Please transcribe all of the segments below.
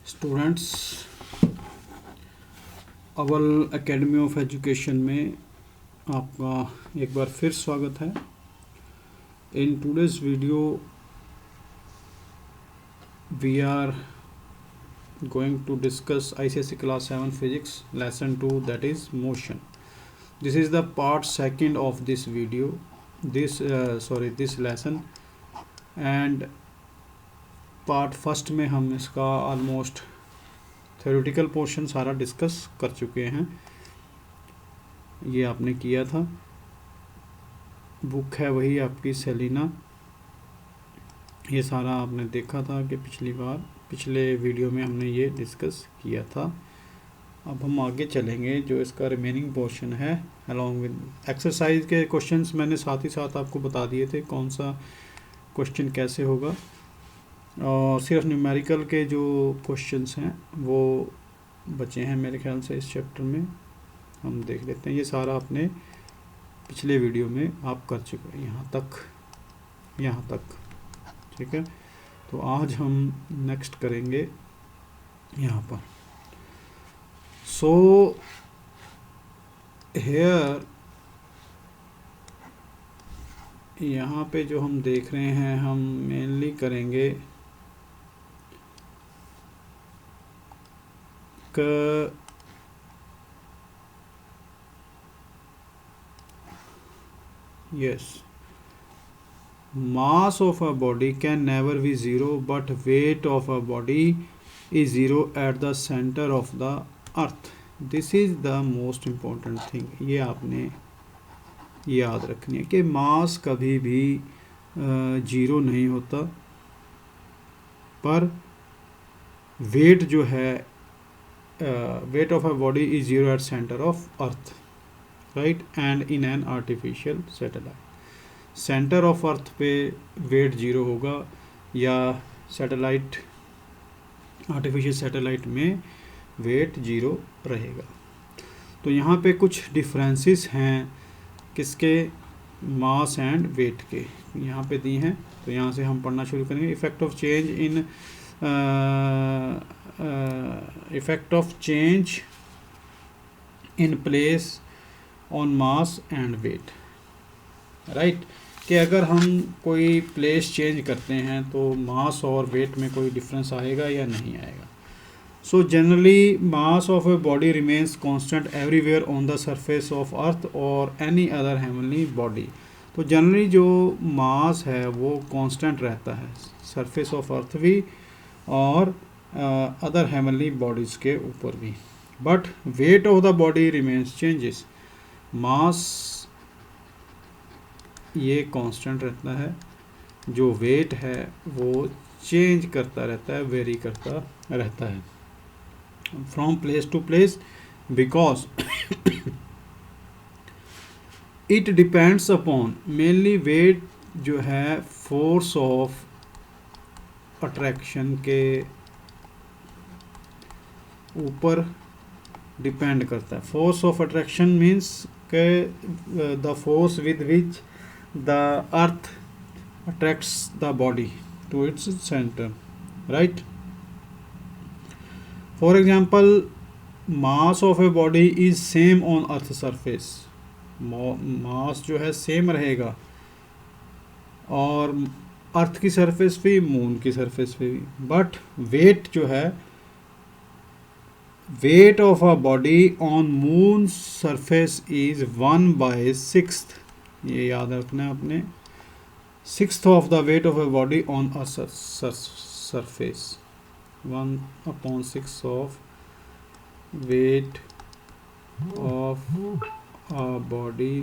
Students, अव्वल academy of education में आपका एक बार फिर स्वागत है। In today's video we are going to discuss ICSE class 7 physics lesson 2, that is motion. This is the part second of this video, this lesson, and part first में हम इसका almost theoretical portion सारा discuss कर चुके हैं। ये आपने किया था, बुक है वही आपकी सेलिना। ये सारा आपने देखा था कि पिछले वीडियो में हमने ये डिस्कस किया था। अब हम आगे चलेंगे, जो इसका रिमेनिंग पोर्शन है अलॉन्ग विद एक्सरसाइज के क्वेश्चंस मैंने साथ ही साथ आपको बता दिए थे कौन सा क्वेश्चन कैसे होगा, और सिर्फ न्यूमेरिकल के जो क्वेश्चंस हैं वो बचे हैं मेरे ख्याल से। इस चैप्टर में हम देख लेते हैं। ये सारा आपने पिछले वीडियो में आप कर चुके हैं यहाँ तक, ठीक है। तो आज हम नेक्स्ट करेंगे यहाँ पर। सो हेयर यहाँ पे जो हम देख रहे हैं, हम मेनली करेंगे yes, mass of a body can never be zero, but weight of a body is zero at the center of the earth. This is the most important thing. ये आपने याद रखनी है कि मास कभी भी जीरो नहीं होता, पर वेट जो है, weight of a body is zero at centre of earth, right, and in an artificial satellite. Centre of earth पे वेट जीरो होगा, या सैटेलाइट, आर्टिफिशियल सैटेलाइट में वेट जीरो रहेगा। तो यहाँ पे कुछ डिफरेंसेस हैं किसके, मास एंड वेट के, यहाँ पे दी हैं। तो यहाँ से हम पढ़ना शुरू करेंगे। Effect of change in place on mass and weight, right, कि अगर हम कोई प्लेस चेंज करते हैं तो मास और वेट में कोई डिफरेंस आएगा या नहीं आएगा। So generally mass of a body remains constant everywhere on the surface of earth or any other heavenly body. तो जनरली जो मास है वो कांस्टेंट रहता है सरफेस ऑफ अर्थ भी और अदर हेवनली बॉडीज़ के ऊपर भी, but weight of the body remains changes. Mass ये कांस्टेंट रहता है, जो वेट है वो चेंज करता रहता है, वेरी करता रहता है from place to place, because it depends upon mainly weight जो है force of attraction के ऊपर डिपेंड करता है। force of attraction means के the force with which the earth attracts the body to its center, right? For example, mass of a body is same on earth surface. मास जो है same रहेगा और अर्थ की सरफेस पे, moon की surface पे भी, बट वेट जो है, weight of a body on moon surface is 1/6। ये याद रखना है आपने, 1/6 of the weight of a body on a surface, 1/6 of weight of a body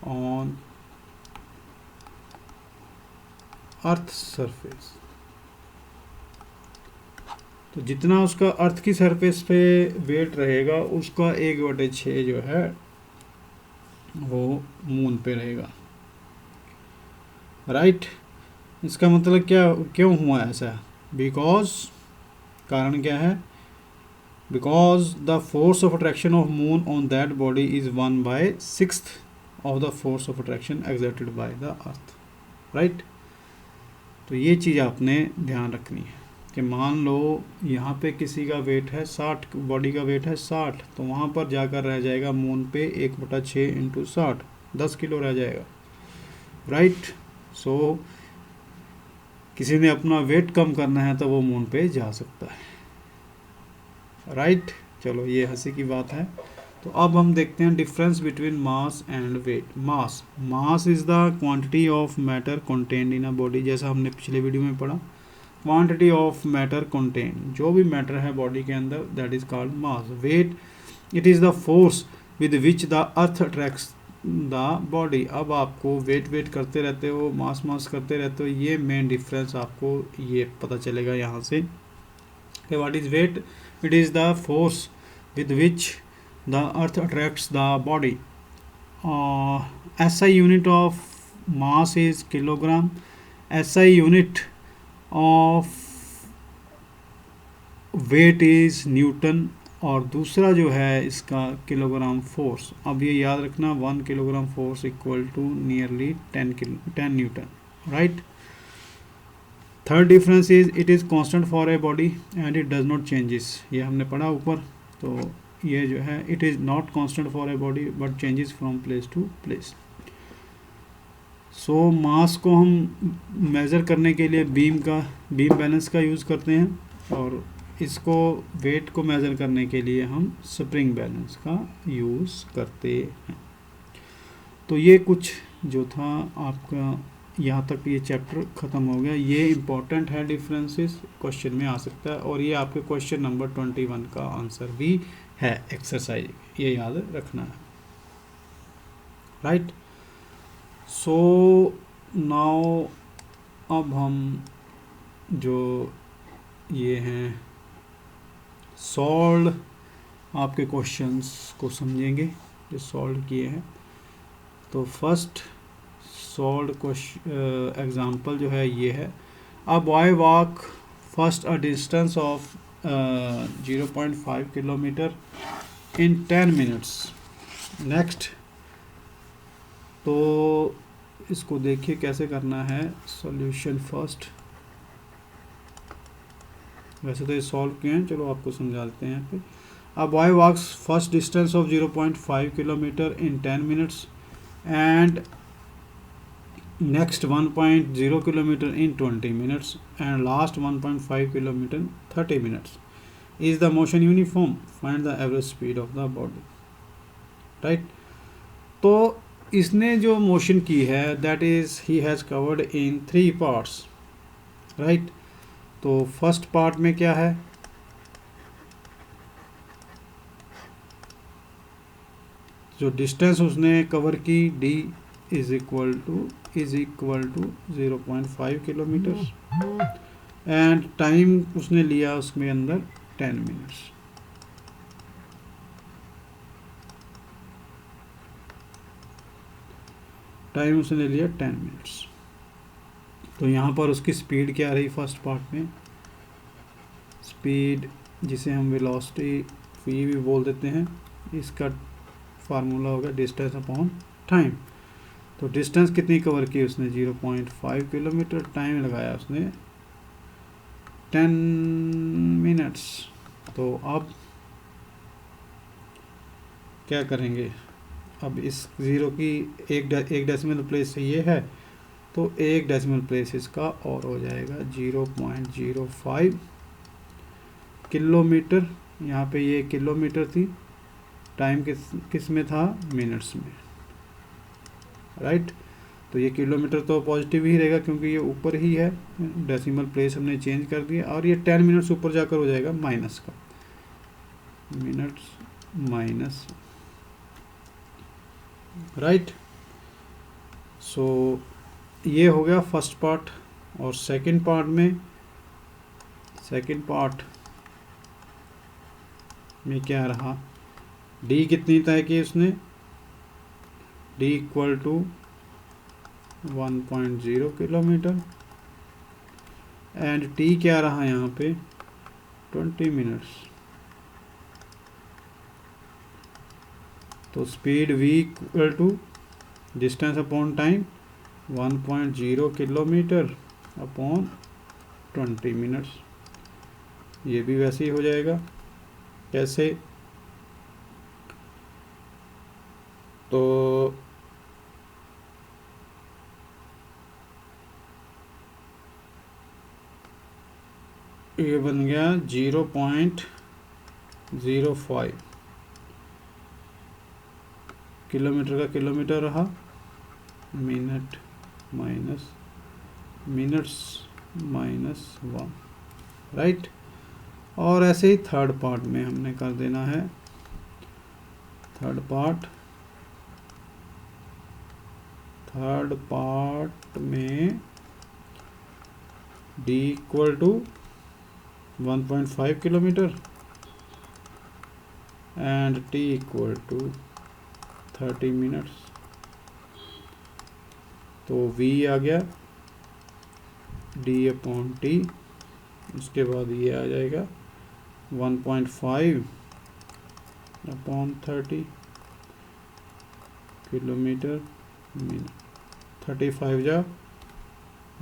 on earth surface। तो जितना उसका अर्थ की सरफेस पे वेट रहेगा, उसका 1/6 जो है वो मून पे रहेगा, राइट। इसका मतलब क्यों हुआ ऐसा? बिकॉज, कारण क्या है? Because the force of attraction of moon on that body is 1/6 of the force of attraction exerted by the earth, right. तो ये चीज़ आपने ध्यान रखनी है। कि मान लो यहाँ पे किसी का वेट है 60, बॉडी का वेट है 60, तो वहाँ पर जाकर रह जाएगा मून पे 1/6 इंटू 60, 10 किलो रह जाएगा, राइट। सो किसी ने अपना वेट कम करना है तो वो मून पे जा सकता है, राइट। चलो ये हंसी की बात है। तो अब हम देखते हैं difference between mass and weight. Mass is the quantity of matter contained in a body, जैसा हमने पिछले वीडियो में पढ़ा। क्वांटिटी ऑफ मैटर कंटेन्ड, जो भी मैटर है बॉडी के अंदर, that is called mass. Weight, it is the force with which the earth attracts the body. अब आपको वेट करते रहते हो, मास करते रहते हो, ये मेन डिफरेंस आपको ये पता चलेगा यहाँ से कि what is weight. It is the force with which the earth attracts the body. SI unit of mass is kilogram. SI unit of weight is Newton, और दूसरा जो है इसका किलोग्राम फोर्स। अब ये याद रखना 1 kilogram force equal to nearly 10 newton, right. Third difference is it is constant for a body and it does not changes, ये हमने पढ़ा ऊपर। तो ये जो है it is not constant for a body but changes from place to place. So mass को हम मेज़र करने के लिए बीम बैलेंस का यूज़ करते हैं, और इसको वेट को मेज़र करने के लिए हम स्प्रिंग बैलेंस का यूज़ करते हैं। तो ये कुछ जो था आपका, यहाँ तक ये चैप्टर ख़त्म हो गया। ये इम्पॉर्टेंट है, डिफरेंसेस क्वेश्चन में आ सकता है, और ये आपके क्वेश्चन नंबर 21 का आंसर भी है एक्सरसाइज, ये याद रखना है, राइट। सो नाउ अब हम जो ये हैं सॉल्व आपके क्वेश्चंस को समझेंगे जो सॉल्व किए हैं। तो फर्स्ट सॉल्व क्वेश्चन एग्जांपल जो है ये है, a boy walk first a distance of 0.5 kilometre in 10 minutes. Next, तो इसको देखिए कैसे करना है सॉल्यूशन फर्स्ट। वैसे तो ये सॉल्व किए हैं, चलो आपको समझा देते हैं यहाँ पे। A boy walks first distance of 0.5 kilometre in 10 minutes and next 1.0 kilometer in 20 minutes and last 1.5 kilometer in 30 minutes. Is the motion uniform? Find the average speed of the body. Right? तो इसने जो motion की है that is he has covered in 3 parts. Right? तो first part में क्या है, जो डिस्टेंस उसने कवर की d is equal to 0.5 kilometre and time उसने लिया उसमें अंदर 10 मिनट्स। टाइम उसने लिया 10 मिनट्स। तो यहाँ पर उसकी स्पीड क्या रही फर्स्ट पार्ट में, स्पीड जिसे हम वेलोसिटी v भी बोल देते हैं, इसका फार्मूला होगा डिस्टेंस अपॉन टाइम। तो डिस्टेंस कितनी कवर की उसने 0.5 किलोमीटर, टाइम लगाया उसने 10 मिनट्स। तो अब क्या करेंगे, अब इस ज़ीरो की एक डेसिमल प्लेस ये है, तो एक डेसिमल प्लेस इसका और हो जाएगा 0.05 किलोमीटर। यहाँ पे ये किलोमीटर थी, टाइम किस में था, मिनट्स में, राइट। तो ये किलोमीटर तो पॉजिटिव ही रहेगा क्योंकि ये ऊपर ही है, डेसिमल प्लेस हमने चेंज कर दिया, और ये 10 मिनट्स ऊपर जाकर हो जाएगा माइनस का, मिनट्स माइनस, राइट। सो ये हो गया फर्स्ट पार्ट। और सेकंड पार्ट में क्या रहा, डी कितनी तय की उसने, D equal to 1.0 kilometre and T क्या रहा यहाँ पे 20 मिनट्स। तो speed v equal to distance upon time 1.0 kilometre upon 20 minutes. ये भी वैसे ही हो जाएगा। कैसे? तो ये बन गया 0.05 किलोमीटर का किलोमीटर रहा, minute minus minutes minus 1, right. और ऐसे ही थर्ड पार्ट में हमने कर देना है। थर्ड पार्ट में d equal to 1.5 kilometre and t equal to 30 minutes. तो v आ गया d/t, उसके बाद ये आ जाएगा 1.5/30 किलोमीटर मिनट, 35 जा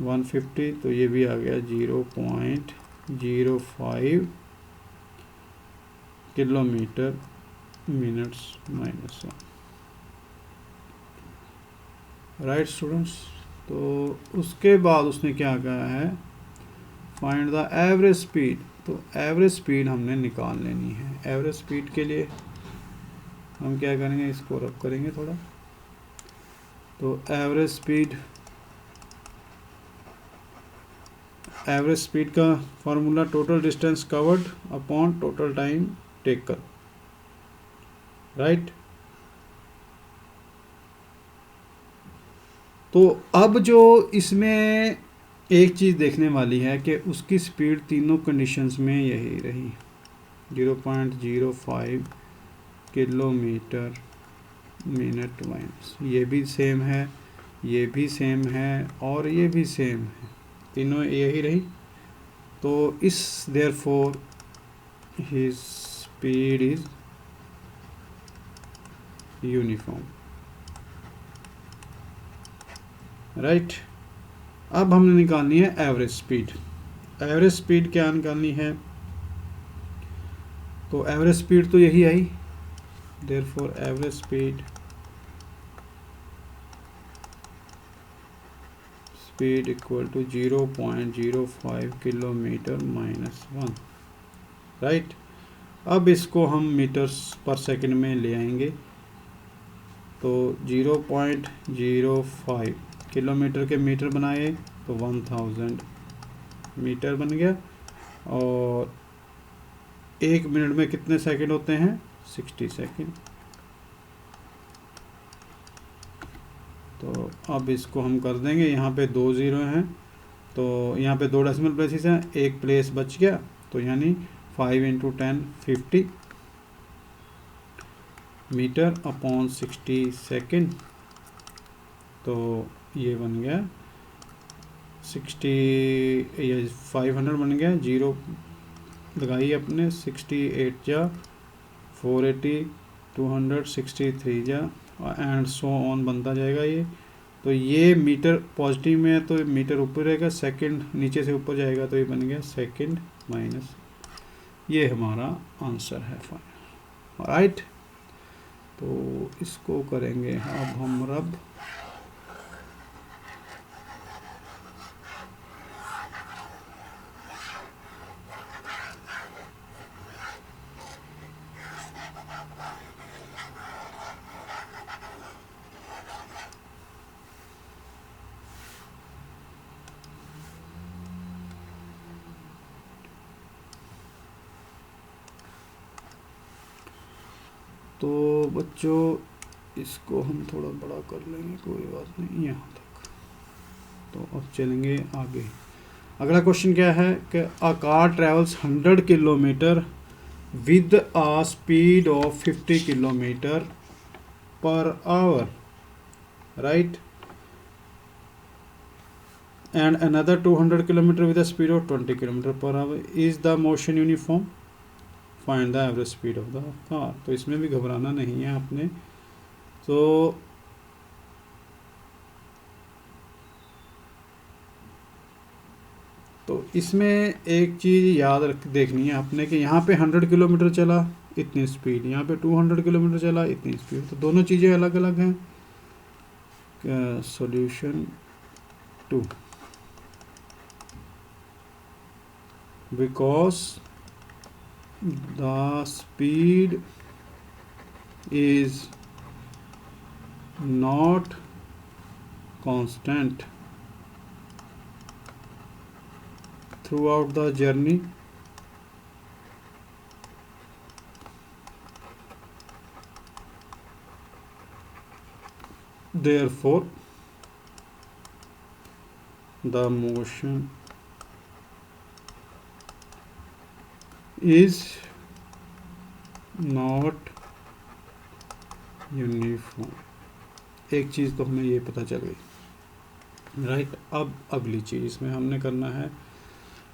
150, तो ये भी आ गया 0.05 kilometre minutes minus 1, right students. तो उसके बाद उसने क्या कहा है, फाइंड द एवरेज स्पीड। तो एवरेज स्पीड हमने निकाल लेनी है। एवरेज स्पीड के लिए हम क्या करेंगे, इसको रब करेंगे थोड़ा। तो एवरेज स्पीड का formula total distance covered upon total time taken, right. तो अब जो इसमें एक चीज़ देखने वाली है कि उसकी स्पीड तीनों कंडीशंस में यही रही, 0.05 किलोमीटर मिनट माइनस, ये भी सेम है, ये भी सेम है और ये भी सेम है, तीनों यही रही। तो इस therefore his speed is uniform, right. अब हमने निकालनी है एवरेज स्पीड। एवरेज स्पीड क्या निकालनी है, तो एवरेज स्पीड तो यही आई, therefore average speed equal to 0.05 kilometre minus 1, right. अब इसको हम मीटर्स पर सेकंड में ले आएंगे। तो 0.05 किलोमीटर के मीटर बनाए तो 1000 मीटर बन गया। और 1 मिनट में कितने सेकंड होते हैं, 60 सेकंड। तो अब इसको हम कर देंगे, यहाँ पे 2 ज़ीरो हैं तो यहाँ पे 2 डेसिमल प्लेसेस हैं, एक प्लेस बच गया, तो यानी 5 × 10 50 मीटर अपॉन 60 सेकंड। तो ये बन गया 60, ये 500 बन गया, जीरो लगाइए अपने, 68 जा 480, 263 जा एंड सो ऑन बनता जाएगा ये। तो ये मीटर पॉजिटिव में है तो मीटर ऊपर रहेगा, सेकंड नीचे से ऊपर जाएगा तो ये बन गया सेकंड माइनस, ये हमारा आंसर है फाइनल, राइट। तो इसको करेंगे अब हम रब। तो बच्चों इसको हम थोड़ा बड़ा कर लेंगे, कोई बात नहीं, यहाँ तक। तो अब चलेंगे आगे। अगला क्वेश्चन क्या है कि a car travels 100 kilometre with a speed of 50 kilometre per hour, right, and another 200 kilometre with a speed of 20 kilometre per our, is the motion uniform, find the average speed of the car. तो इसमें भी घबराना नहीं है आपने। तो इसमें एक चीज़ याद रख देखनी है आपने कि यहाँ पे 100 किलोमीटर चला इतनी स्पीड, यहाँ पे 200 किलोमीटर चला इतनी स्पीड, तो दोनों चीज़ें अलग अलग हैं। Solution 2 because the speed is not constant throughout the journey, therefore the motion is not uniform. एक चीज़ तो हमें ये पता चल गई, राइट। अब अगली चीज़ इसमें हमने करना है,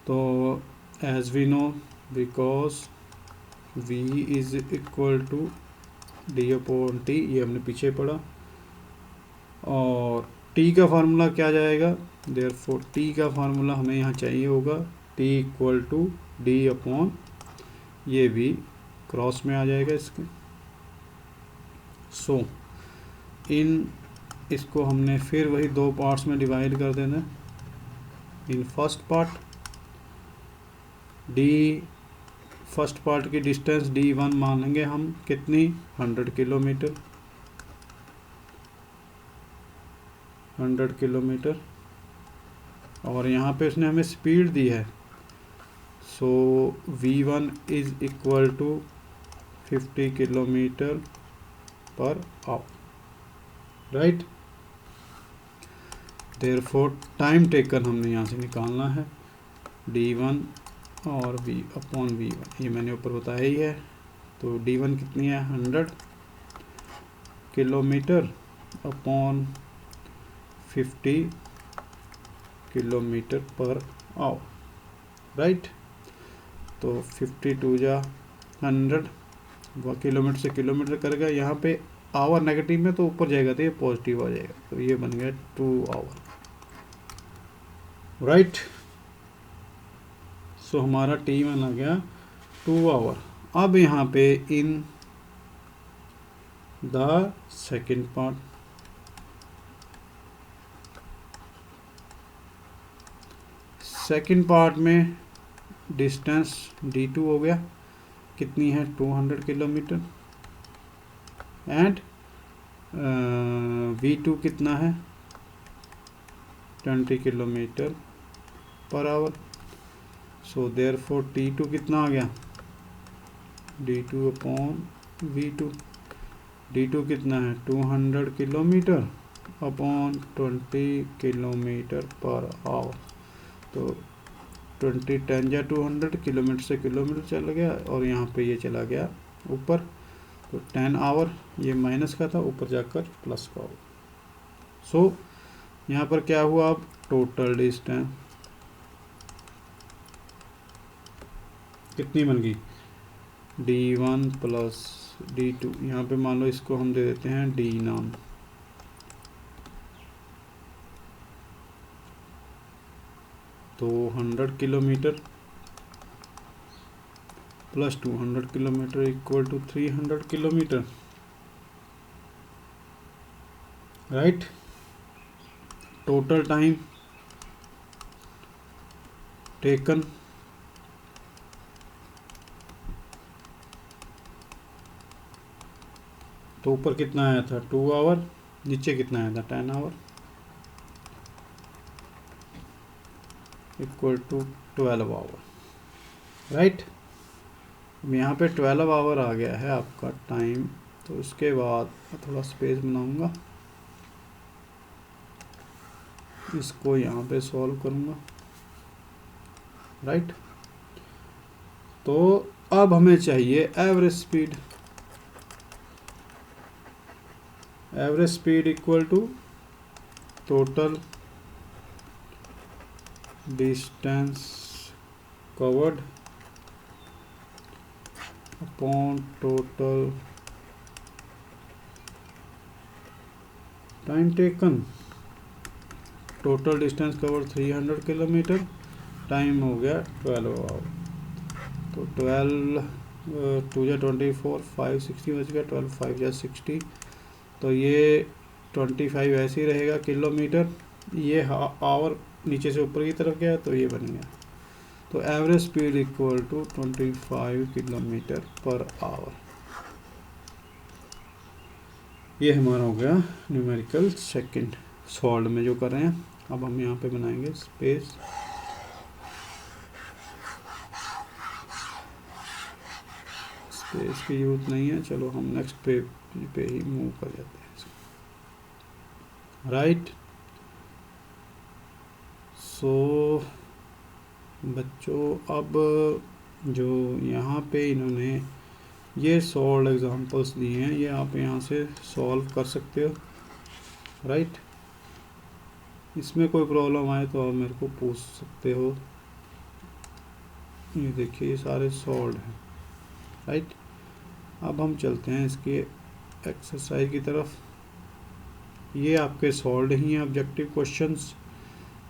तो as we know because v is equal to D upon T, ये हमने पीछे पढ़ा, और t का फार्मूला क्या जाएगा, देयरफॉर t का फार्मूला हमें यहाँ चाहिए होगा t equal to D upon, ये भी क्रॉस में आ जाएगा इसके। सो इन इसको हमने फिर वही दो पार्ट्स में डिवाइड कर देना। In first part first part की डिस्टेंस d1 मान लेंगे हम, कितनी 100 किलोमीटर, 100 किलोमीटर, और यहाँ पे उसने हमें स्पीड दी है, so v1 is equal to 50 kilometre per hour, right. Therefore time taken हमने यहाँ से निकालना है d1 और v अपॉन v1, ये मैंने ऊपर बताया ही है। तो d1 कितनी है 100 kilometre upon 50 kilometre per hour, right. तो 52 जा 100, वह किलोमीटर से किलोमीटर करेगा, यहाँ पे आवर नेगेटिव में तो ऊपर जाएगा तो ये पॉजिटिव आ जाएगा, तो ये बन गया 2 आवर, राइट। सो हमारा T1 आ गया 2 आवर। अब यहाँ पे in the second part, second part में डिस्टेंस d2 हो गया, कितनी है 200 किलोमीटर, एंड v2 कितना है 20 kilometre per our. So therefore t2 कितना आ गया d2 अपॉन v2, d2 कितना है 200 kilometre upon 20 kilometre per our, तो 20 10 या 200 किलोमीटर से किलोमीटर चला गया, और यहाँ पे ये चला गया ऊपर, तो 10 आवर, ये माइनस का था, ऊपर जाकर प्लस का होगा। सो यहाँ पर क्या हुआ, अब टोटल डिस्टेंस कितनी बन गई d1 प्लस d2, यहाँ पे मान लो इसको हम दे देते हैं d नाम, तो 100 kilometre plus 200 kilometre equal to 300 kilometre, right. Total time taken तो ऊपर कितना आया था 2 आवर, नीचे कितना आया था 10 hour, equal to 12 hour, right. यहाँ पे 12 आवर आ गया है आपका टाइम। तो उसके बाद थोड़ा स्पेस बनाऊंगा, इसको यहाँ पे सॉल्व करूँगा, राइट। तो अब हमें चाहिए average speed, average speed equal to total distance covered upon total time taken. Total distance cover 300 kilometre time हो गया 12 आवर। तो 12 2 या 24, 5 60 बच गया, 12 5 या 60। तो ये 25 ऐसे ही रहेगा किलोमीटर, ये आवर नीचे से ऊपर की तरफ गया तो ये बन गया। तो average speed equal to 25 kilometre per hour. ये हमारा हो गया न्यूमेरिकल सेकंड सॉल्व में जो कर रहे हैं। अब हम यहाँ पे बनाएंगे स्पेस, स्पेस की यूज नहीं है, चलो हम नेक्स्ट पे ही मूव कर जाते हैं, राइट। सो बच्चों, अब जो यहाँ पे इन्होंने ये सॉल्व एग्जांपल्स दिए हैं, ये आप यहाँ से सॉल्व कर सकते हो, राइट। इसमें कोई प्रॉब्लम आए तो आप मेरे को पूछ सकते हो। ये देखिए ये सारे सॉल्व हैं, राइट। अब हम चलते हैं इसके एक्सरसाइज की तरफ। ये आपके सॉल्व ही हैं ऑब्जेक्टिव क्वेश्चंस,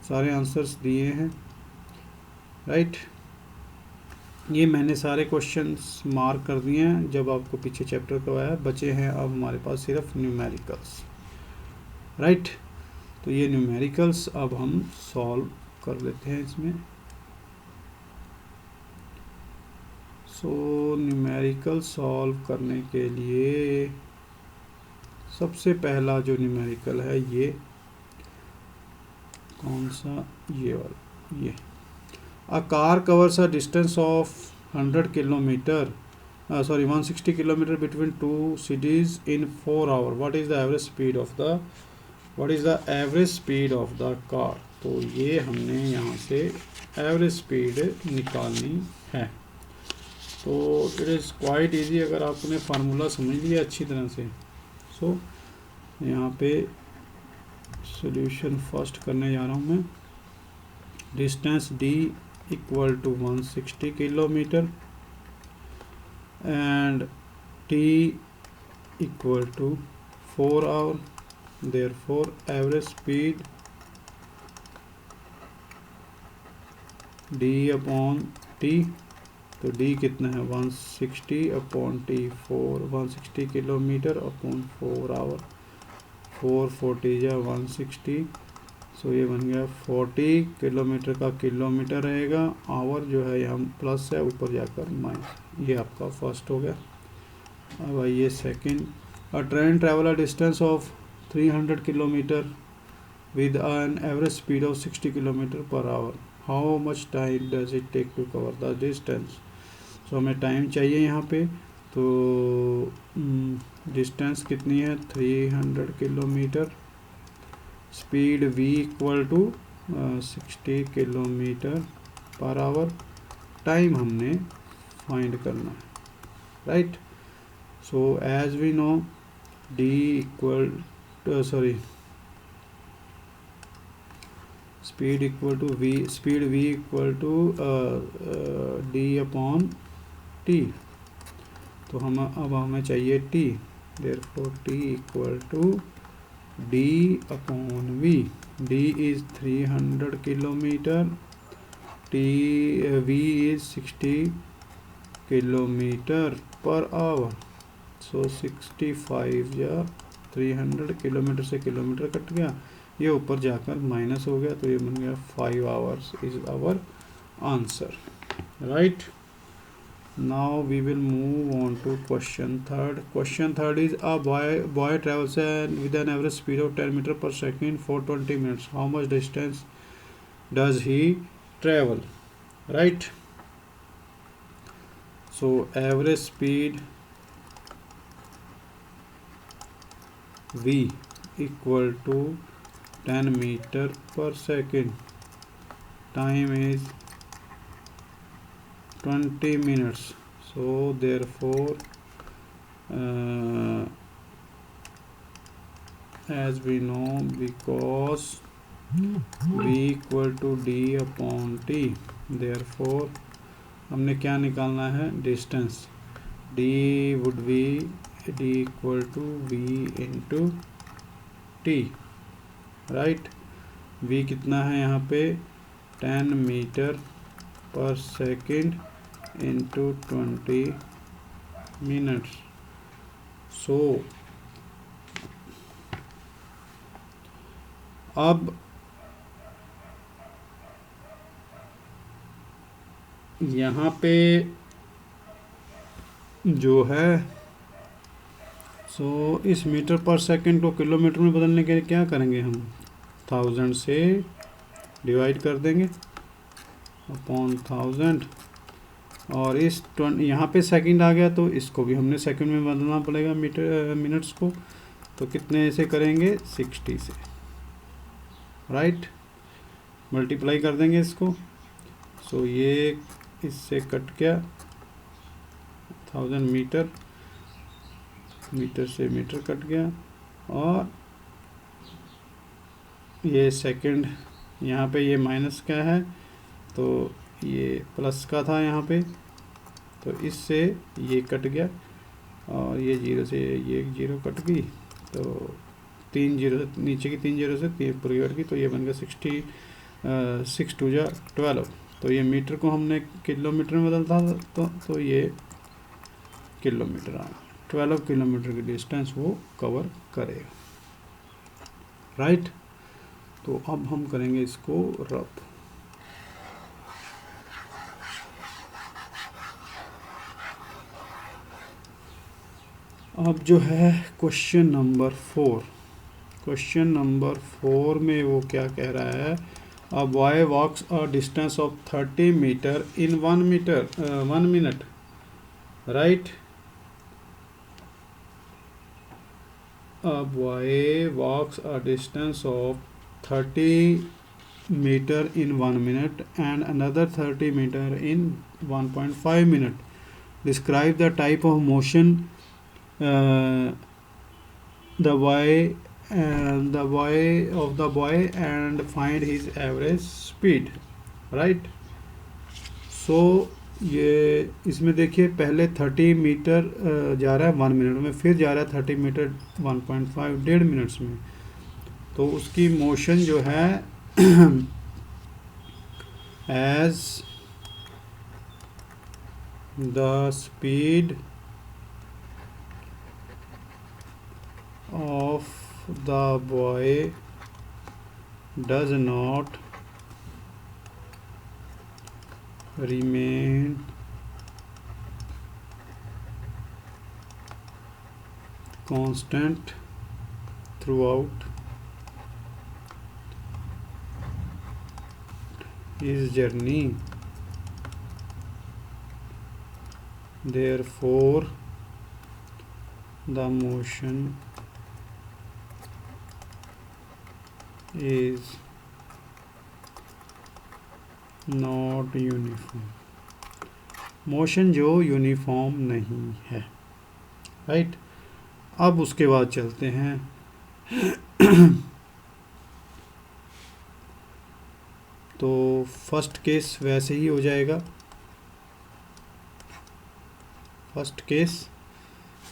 सारे आंसर्स दिए हैं, राइट। ये मैंने सारे क्वेश्चंस मार्क कर दिए हैं जब आपको पीछे चैप्टर करवाया। बचे हैं अब हमारे पास सिर्फ न्यूमेरिकल्स, राइट। तो ये न्यूमेरिकल्स अब हम सॉल्व कर लेते हैं इसमें। सो न्यूमेरिकल सॉल्व करने के लिए सबसे पहला जो न्यूमेरिकल है ये कौन सा, ये वाला, ये A car covers a distance of 100 kilometer, 160 kilometer between two cities in 4 hours. What is the average speed of the car? तो ये हमने यहाँ से एवरेज स्पीड निकालनी है। तो इट इज़ क्वाइट इजी अगर आपने फार्मूला समझ लिया अच्छी तरह से। सो यहाँ पे सॉल्यूशन फर्स्ट करने जा रहा हूँ मैं। Distance D equal to 160 kilometer and t equal to 4 hour, therefore average speed d upon t, तो d कितना है 160 upon t 4, 160 kilometre upon 4 hour, 440 या 160। सो ये बन गया 40 किलोमीटर का किलोमीटर रहेगा, आवर जो है यहाँ प्लस है ऊपर जाकर माइनस। ये आपका फर्स्ट हो गया। अब आइए second. A train travel a distance of 300 kilometre with an average speed of 60 kilometre per hour, how much time does it take to cover the distance. So हमें टाइम चाहिए यहाँ पे, तो डिस्टेंस कितनी है 300 kilometre, speed v equal to 60 kilometre per hour, time हमने find करना है, right. So as we know d equal speed equal to v, speed v equal to d upon t। तो हम अब हमें चाहिए t, therefore t equal to d upon v, d is 300 kilometer, v is 60 kilometer per hour, so 65 या 300 kilometre से kilometre cut गया, ये ऊपर जाकर माइनस हो गया, तो ये बन गया 5 hours is hour answer, right. Now we will move on to question third. Question third is a boy travels with an average speed of 10 meter per second for 20 minutes. How much distance does he travel? Right. So average speed v equal to 10 meter per second. Time is 20 minutes, so therefore as we know, because v equal to d upon t, therefore हमने क्या निकालना है distance, d would be d equal to v into t, right। v कितना है यहाँ पे 10 metre पर second into 20 minutes. सो अब यहाँ पे जो है इस मीटर पर सेकंड को किलोमीटर में बदलने के लिए क्या करेंगे हम, 1000 से डिवाइड कर देंगे अपॉन 1000, और इस यहाँ पे सेकंड आ गया तो इसको भी हमने सेकंड में बदलना पड़ेगा मिनट्स को। तो कितने से करेंगे, 60 से, राइट। मल्टीप्लाई कर देंगे इसको। सो ये इससे कट गया 1000 मीटर, मीटर से मीटर कट गया, और ये सेकंड, यहाँ पे ये माइनस क्या है तो ये प्लस का था यहाँ पे, तो इससे ये कट गया, और ये जीरो से ये जीरो कट गई, तो 3 जीरो नीचे की 3 जीरो से 3 पूरी कट गई, तो ये बन गया 6 2 जा 12। तो ये मीटर को हमने किलोमीटर में बदलता तो ये किलोमीटर आ, 12 किलोमीटर की डिस्टेंस वो कवर करेगा, राइट। तो अब हम करेंगे इसको रफ। अब जो है क्वेश्चन नंबर 4, क्वेश्चन नंबर 4 में वो क्या कह रहा है, a boy walks a distance of 30 meter in 1 minute, right? A boy walks a distance of 30 meter in 1 minute and another 30 meter in 1.5 minute. Describe the type of motion the boy and find his average speed, right? So ये इसमें देखिए पहले 30 metre जा रहा है 1 minute में, फिर जा रहा है 30 मीटर 1.5 डेढ़ मिनट्स में, तो उसकी मोशन जो है as the speed of the boy does not remain constant throughout his journey, therefore the motion is not uniform, motion जो यूनिफॉर्म नहीं है, राइट। अब उसके बाद चलते हैं तो फर्स्ट केस वैसे ही हो जाएगा। फर्स्ट केस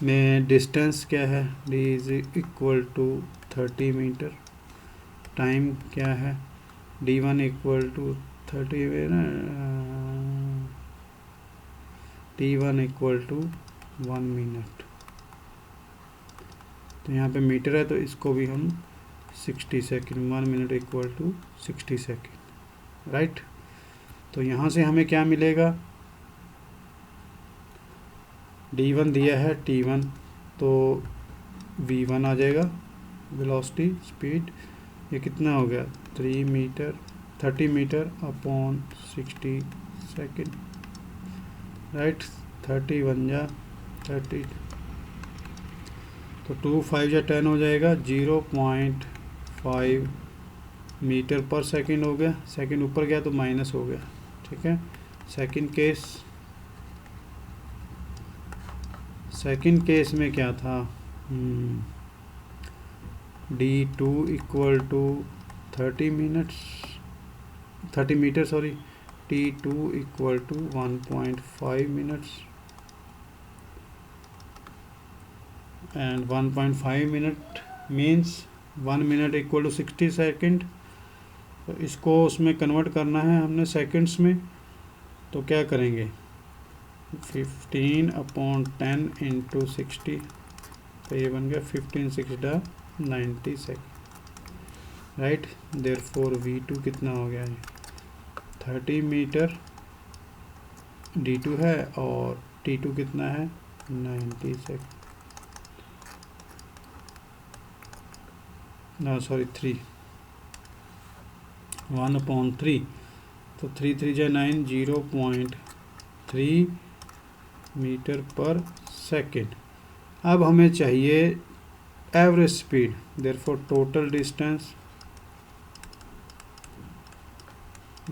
में डिस्टेंस क्या है, d is equal to 30 metre, time क्या है d1 इक्वल टू 30 में ना, t1 इक्वल टू 1 मिनट, तो यहाँ पे मीटर है तो इसको भी हम 60 second, 1 minute equal to 60 second, right. तो यहाँ से हमें क्या मिलेगा, d1 दिया है t1, तो v1 आ जाएगा, वेलोसिटी स्पीड, ये कितना हो गया 30 मीटर अपॉन 60 सेकेंड, राइट। 30 बन जा 30, तो 2 5 या 10 हो जाएगा, 0.5 मीटर पर सेकेंड हो गया, सेकेंड ऊपर गया तो माइनस हो गया, ठीक है। सेकेंड केस में क्या था, d2 equal to 30 metre sorry, t2 equal to 1.5 minutes, and 1.5 minute means 1 minute equal to 60 second, तो इसको उसमें कन्वर्ट करना है हमने सेकंड्स में, तो क्या करेंगे 15/10 इंटू 60, तो ये बन गया 15 6 90 सेकेंड, राइट। देयरफॉर V2 कितना हो गया है 30 मीटर D2 है, और T2 कितना है 90 सेकेंड, ना सॉरी 3 1/3, तो 3 3 जा 9, 0.3 मीटर पर सेकेंड। अब हमें चाहिए average speed, therefore total distance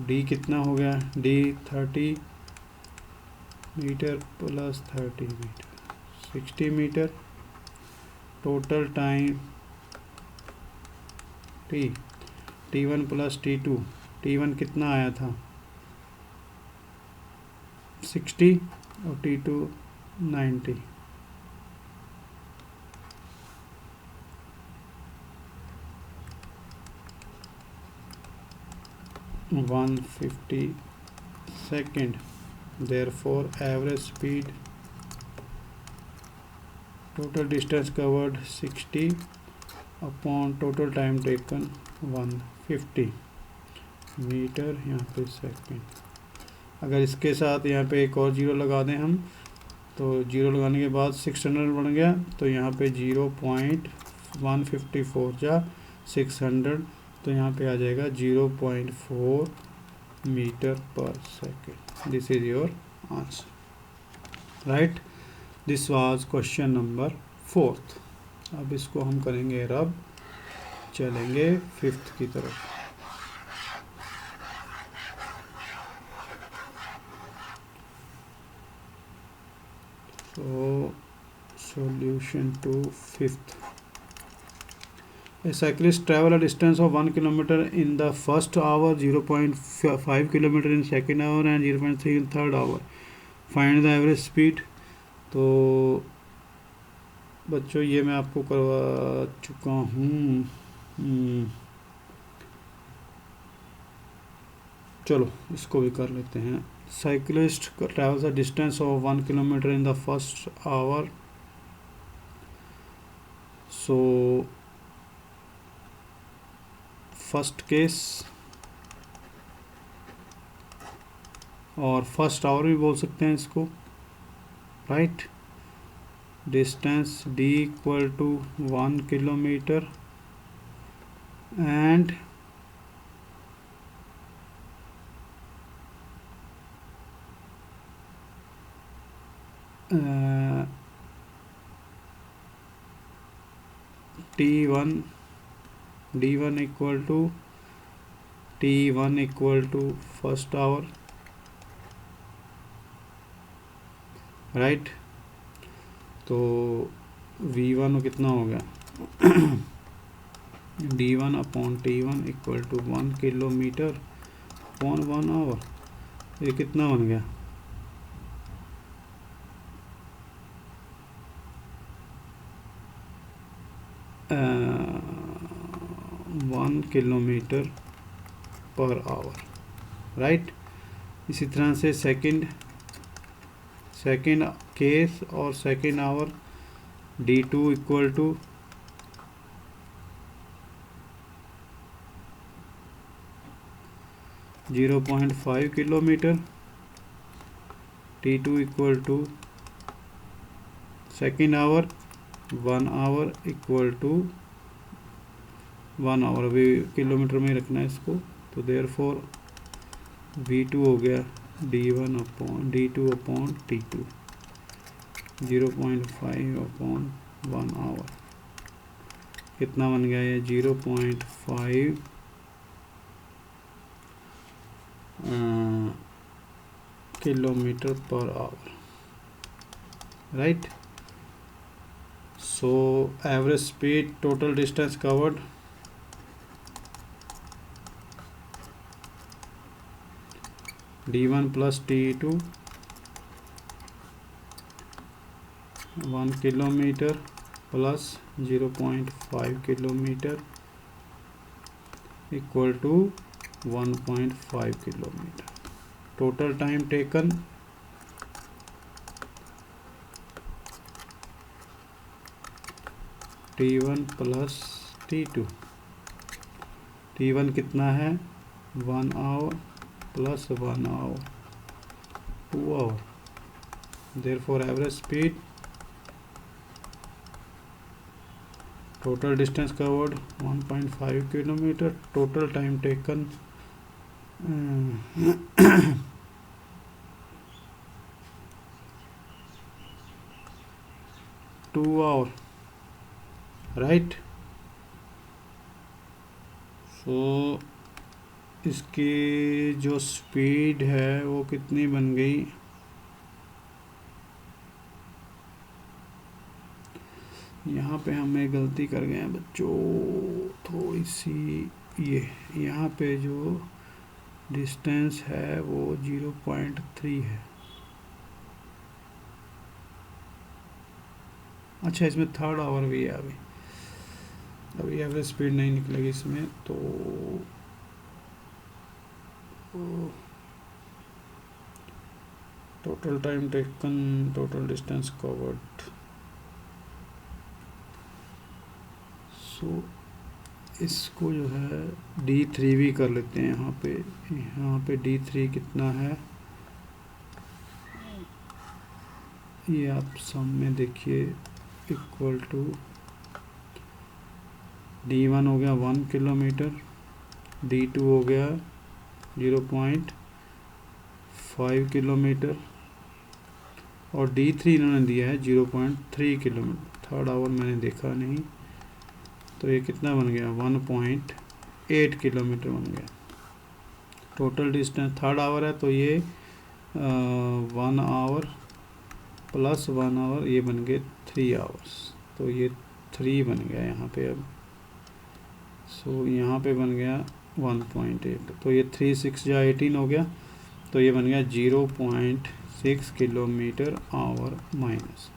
D कितना हो गया, D 30 metre plus 30 metre 60 metre, total time T1 plus T2, T1 कितना आया था 60 और T2 90, one 50 second. Therefore average speed total distance covered 60 upon total time taken 150 metre यहाँ पे second. अगर इसके साथ यहाँ पे एक और जीरो लगा दें हम, तो जीरो लगाने के बाद 600 बन गया, तो यहाँ पे 0.154 जा 600, तो यहाँ पे आ जाएगा 0.4 मीटर पर second. This is your answer, right. This was question number 4। अब इसको हम करेंगे रब, चलेंगे 5th की तरफ। So solution to 5th. A cyclist travel a distance of 1 kilometer in the first hour, 0.5 kilometer in second hour and 0.3 in third hour. Find the average speed. तो बच्चों ये मैं आपको करवा चुका हूँ। चलो इसको भी कर लेते हैं। Cyclist travels a distance of 1 kilometer in the first hour. So first case और फर्स्ट आवर भी बोल सकते हैं इसको, right. Distance D equal to 1 kilometre and D1 equal to T1 equal to first hour, right. तो V1 कितना हो गया D1 upon T1 equal to 1 kilometre upon 1 hour, ये कितना बन गया 1 किलोमीटर पर आवर, राइट। इसी तरह से सेकंड केस और second hour D2 equal to 0.5 kilometre, T2 equal to second hour 1 hour equal to 1 hour, अभी किलोमीटर में रखना है इसको। तो देयरफॉर V2 हो गया D2 upon T2 0.5 upon 1 our, कितना बन गया ये 0.5 kilometre per hour, right. So average speed total distance covered D1 plus T2 1 kilometre plus 0.5 kilometre equal to 1.5 kilometre. Total time taken T1 plus T2। T1 कितना है 1 hour plus 1 hour 2 hour, therefore average speed total distance covered 1.5 kilometre, total time taken 2 hour, right. So इसकी जो speed है वो कितनी बन गई, यहाँ पे हमें गलती कर गए हैं बच्चों थोड़ी सी। ये यहाँ पे जो डिस्टेंस है वो 0.3 है। अच्छा, इसमें थर्ड आवर भी है। अभी एवरेज स्पीड नहीं निकलेगी इसमें, तो total time taken, total distance covered. So इसको जो है D3 भी कर लेते हैं। यहाँ पे D3 कितना है ये आप सामने देखिए, इक्वल टू D1 हो गया 1 किलोमीटर, D2 हो गया 0.5 किलोमीटर और D3 इन्होंने दिया है 0.3 किलोमीटर। थर्ड आवर मैंने देखा नहीं, तो ये कितना बन गया 1.8 किलोमीटर बन गया। टोटल डिस्टेंस थर्ड आवर है तो ये 1 आवर प्लस 1 आवर, ये बन गए 3 आवर्स, तो ये 3 बन गया यहाँ पे अब। सो यहाँ पे बन गया 1.8, तो ये 3 6 या 18 हो गया, तो ये बन गया 0.6 किलोमीटर आवर माइनस।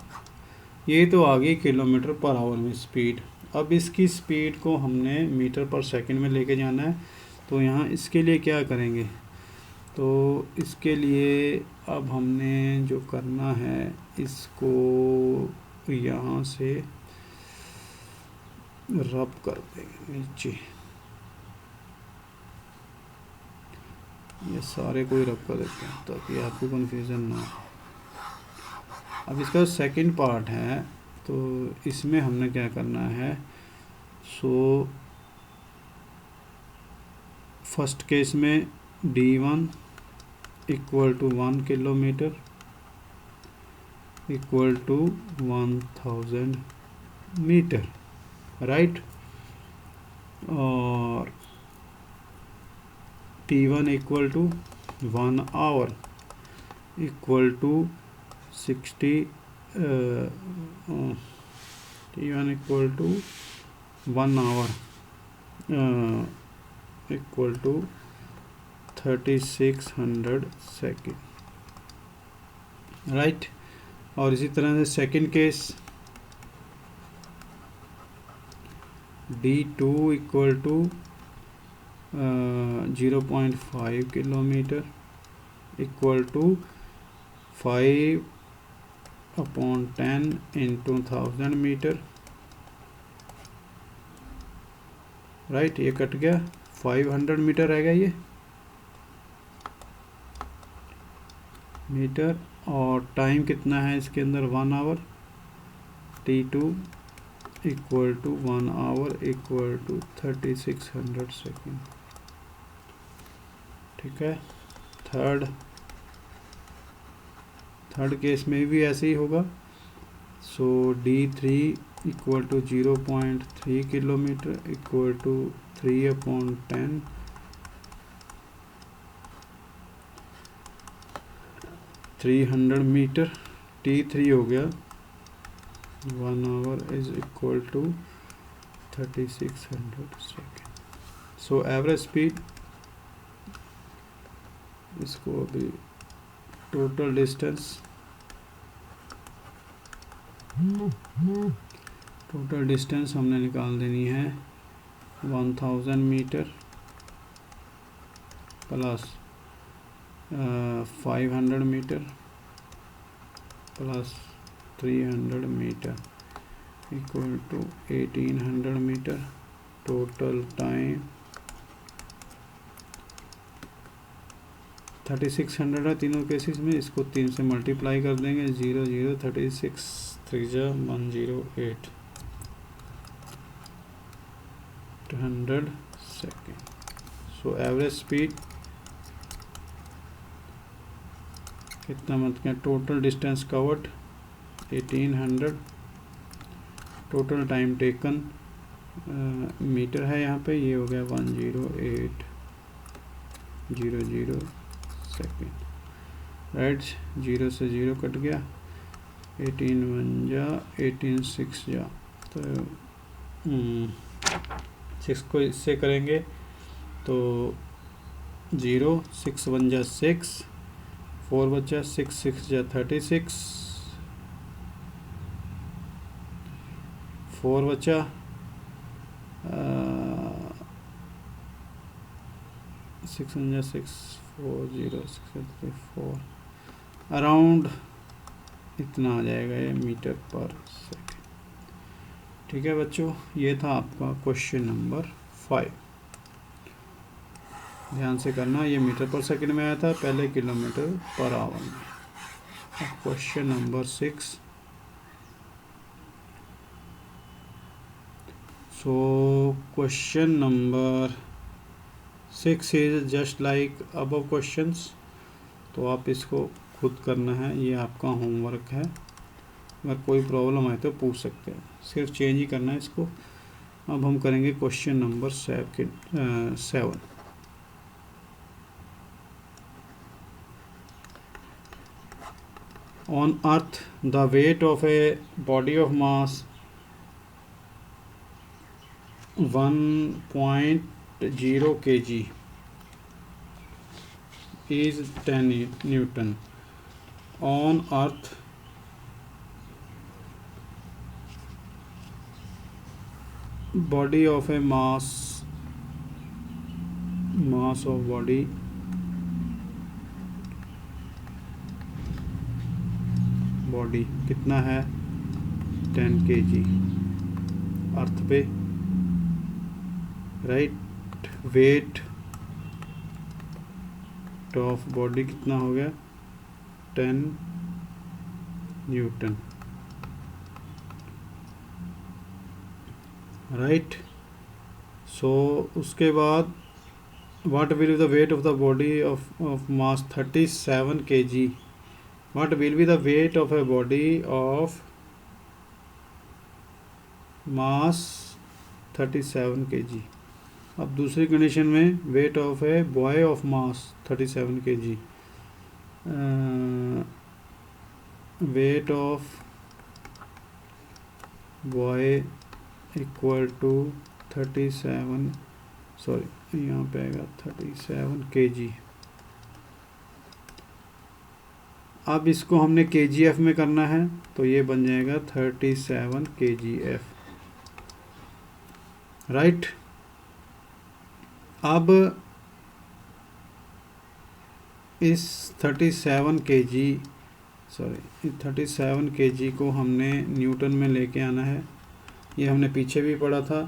ये तो आ गई किलोमीटर पर आवर में स्पीड। अब इसकी स्पीड को हमने मीटर पर सेकंड में लेके जाना है, तो यहाँ इसके लिए क्या करेंगे, तो इसके लिए अब हमने जो करना है, इसको यहाँ से रब कर देंगे नीचे, ये सारे को ही रब कर देते हैं ताकि आपको कन्फ्यूज़न ना हो। अब इसका सेकंड पार्ट है, तो इसमें हमने क्या करना है, सो फर्स्ट केस में D1 equal to 1 kilometre equal to 1000 metre, right. और T1 equal to 1 hour equal to 60 T1 equal to 1 hour equal to 3600 second, right. और इसी तरह से second case D2 equal to 0.5 kilometre equal to 5/10 into 1000 metre, right. ये cut गया, 500 metre रहेगा ये metre. और टाइम कितना है इसके अंदर 1 hour, T2 equal to 1 hour equal to 3600 second, ठीक है। थर्ड केस में भी ऐसे ही होगा। So D3 equal to 0.3 kilometre equal to 3/10 300 metre, T3 हो गया 1 hour is equal to 3600 second. So average speed, इसको अभी टोटल डिस्टेंस हमने निकाल देनी है 1000 metre plus 500 metre plus 300 metre equal to 1800 metre. Total time 3600 है तीनों केसेस में। इसको 3 से मल्टीप्लाई कर देंगे। 0 0 36 3 108 100 सेकेंड। सो एवरेज स्पीड कितना मत क्या, total distance covered 1800। Total time taken metre है यहाँ पे, ये हो गया 10800 सेकेंड। राइट, 0 से 0 कट गया। 18 1 जा 18 6 जा, तो 6 को इससे करेंगे तो 0 6 1 जा 6 4 बचा 6 6 जा 36 4 बचा 6 1 जा 6 4 0 6 3 4 अराउंड इतना आ जाएगा ये मीटर पर सेकेंड। ठीक है बच्चों, ये था आपका क्वेश्चन नंबर 5। ध्यान से करना, ये मीटर पर सेकंड में आया था, पहले किलोमीटर पर आवर में। Question number 6। So question number 6 is just like above questions. तो आप इसको खुद करना है, ये आपका होमवर्क है। अगर कोई प्रॉब्लम आए तो पूछ सकते हैं, सिर्फ चेंज ही करना है इसको। अब हम करेंगे question number 7। On Earth, the weight of a body of mass 1.0 kg is 10 Newton. On Earth, body of a mass of body कितना है 10 kg अर्थ पे। राइट, वेट ऑफ बॉडी कितना हो गया 10 न्यूटन। राइट, सो उसके बाद what will be the wait of the body of mass 37 kg। What will be the weight of a body of mass 37 kg। अब दूसरी कंडीशन में weight of a boy of mass 37 kg, weight of boy equal to 37, sorry यहाँ पे आएगा 37 kg। अब इसको हमने kgf में करना है, तो ये बन जाएगा 37 kgf। राइट, अब इस 37 kg को हमने न्यूटन में लेके आना है। ये हमने पीछे भी पढ़ा था।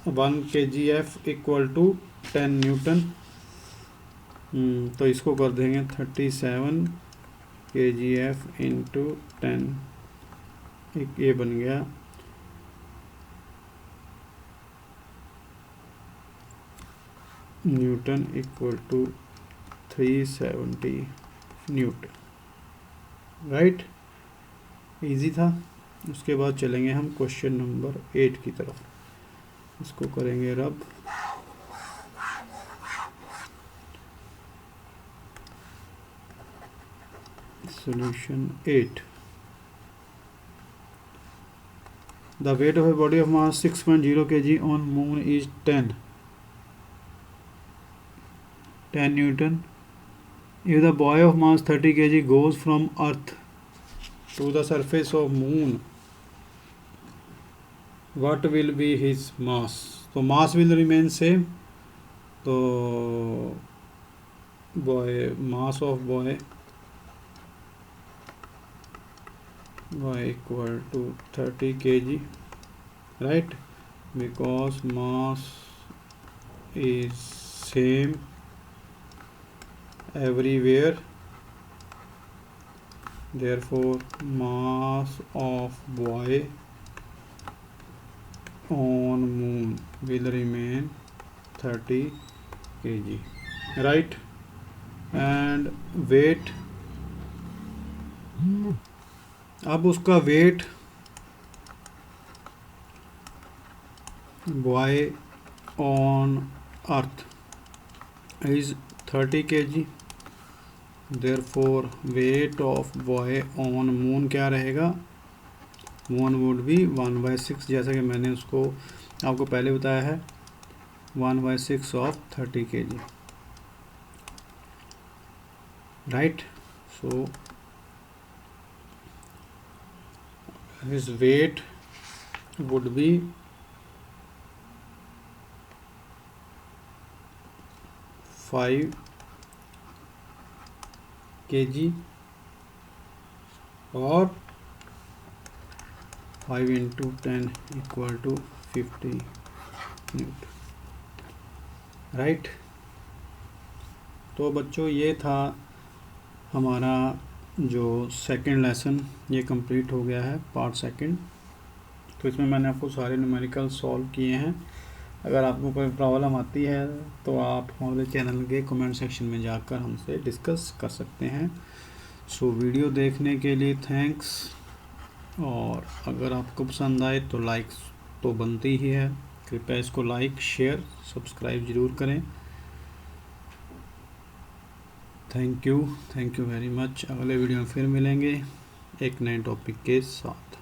1 kgf इक्वल टू 10 न्यूटन। तो इसको कर देंगे 37 kgf इंटू 10, एक ये बन गया Newton equal to 370 Newton. Right, easy था। उसके बाद चलेंगे हम क्वेश्चन नंबर 8 की तरफ। इसको करेंगे रब। Solution 8. The weight of a body of mass 6.0 kg on moon is 10 Newton. If the boy of mass 30 kg goes from Earth to the surface of moon, what will be his mass? तो mass will remain same, तो boy mass of boy equal to 30 kg, right, because mass is same everywhere, therefore mass of boy on moon will remain 30 kg, right, and weight, अब उसका weight boy on earth is 30 kg, therefore weight of boy on moon क्या रहेगा, moon would be 1/6, जैसा कि मैंने उसको आपको पहले बताया है, 1/6 of 30 kg, right. So his weight would be 5 kg और 5 into 10 equal to 50 Newton, right. तो बच्चों ये था हमारा जो सेकंड लेसन, ये कंप्लीट हो गया है, पार्ट सेकंड। तो इसमें मैंने आपको सारे न्यूमेरिकल सॉल्व किए हैं। अगर आपको कोई प्रॉब्लम आती है तो आप हमारे चैनल के कमेंट सेक्शन में जाकर हमसे डिस्कस कर सकते हैं। सो वीडियो देखने के लिए थैंक्स, और अगर आपको पसंद आए तो लाइक तो बनती ही है, कृपया इसको लाइक शेयर सब्सक्राइब ज़रूर करें। Thank you very much. अगले वीडियो में फिर मिलेंगे एक नए टॉपिक के साथ।